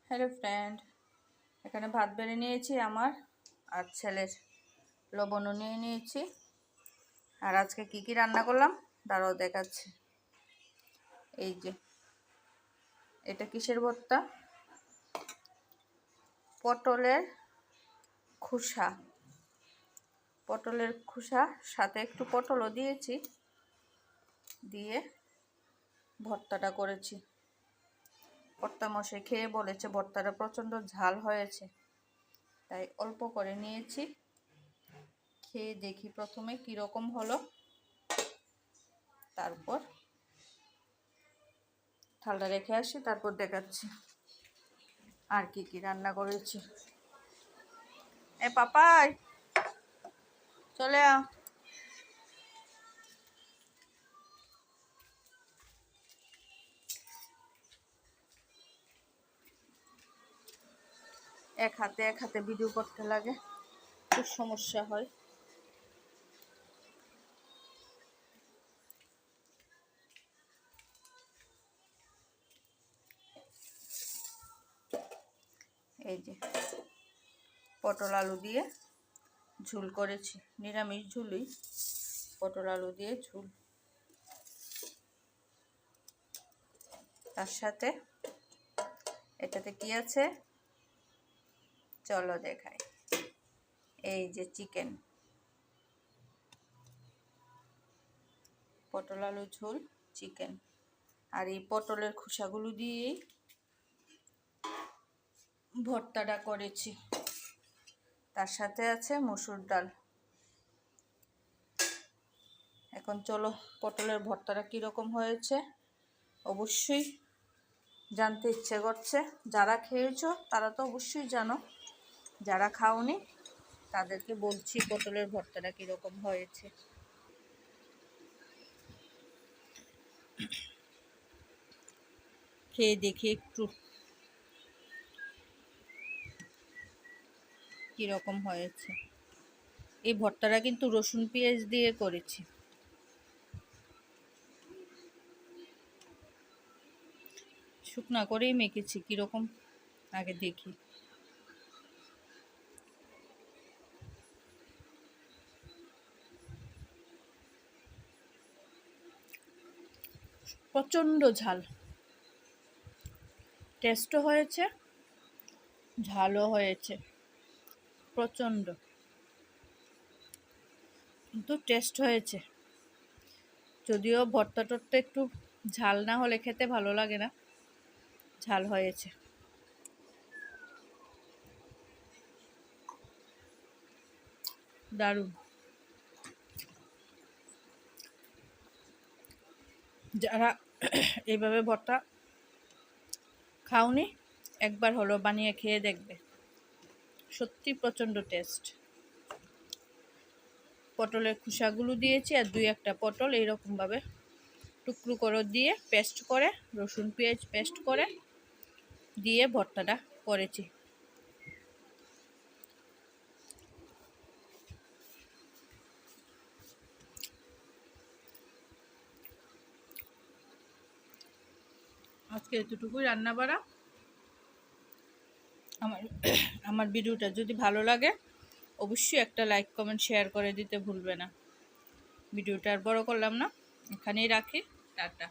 Hello friend, এখানে ভাত বেড়ে নিয়েছি আমার আর ছেলের, লবণও নিয়ে নিয়েছি। আর আজকে কি কি রান্না করলাম তারাও দেখাচ্ছি। এই যে এটা কিসের ভর্তা? পটলের খোসা, সাথে একটু পটলও দিয়েছি, দিয়ে ভর্তাটা করেছি। ভর্তা মশাই খেয়ে বলেছে ভর্তাটা প্রচণ্ড ঝাল হয়েছে, তাই অল্প করে নিয়েছি। খেয়ে দেখি প্রথমে কীরকম হলো, তারপর থালটা রেখে আসি, তারপর দেখাচ্ছি আর কি কি রান্না করেছি। এ পাপাই চলে আ। এক হাতে ভিডিও করতে লাগে, খুব সমস্যা হয়। এই যে পটল আলু দিয়ে ঝোল করেছি, নিরামিষ ঝুলই, পটল আলু দিয়ে ঝোল। তার সাথে এটাতে কি আছে চলো দেখাই। এই যে চিকেন, পটল আলু ঝোল, চিকেন। আর এই পটলের খোসাগুলো দিয়েই ভর্তাটা করেছি। তার সাথে আছে মসুর ডাল। এখন চলো পটলের ভর্তাটা কীরকম হয়েছে অবশ্যই জানতে ইচ্ছে করছে। যারা খেয়েছো তারা তো অবশ্যই জানো, যারা খাওনি তাদেরকে বলছি পটলের ভর্তাটা কীরকম হয়েছে। খেয়ে দেখি একটু কীরকম হয়েছে। এই ভর্তাটা কিন্তু রসুন পেঁয়াজ দিয়ে করেছি। শুকনা করেই মেখেছি, কীরকম আগে দেখি। প্রচণ্ড ঝাল, টেস্টও হয়েছে, ঝালও হয়েছে প্রচণ্ড, কিন্তু টেস্ট হয়েছে। যদিও ভর্তা টর্তা একটু ঝাল না হলে খেতে ভালো লাগে না, ঝাল হয়েছে। দারুণ। যারা এইভাবে ভর্তা খাওনি একবার হলো বানিয়ে খেয়ে দেখবে, সত্যি প্রচণ্ড টেস্ট। পটলের খোসাগুলো দিয়েছি আর দুই একটা পটল এইরকমভাবে টুকরো করে দিয়ে পেস্ট করে, রসুন পেঁয়াজ পেস্ট করে দিয়ে ভর্তাটা করেছি। আজকে এতটুকুই রান্না বাড়া। আমার ভিডিওটা যদি ভালো লাগে অবশ্যই একটা লাইক কমেন্ট শেয়ার করে দিতে ভুলবে না। ভিডিওটা আর বড় করলাম না, এখানেই রাখি। টাটা।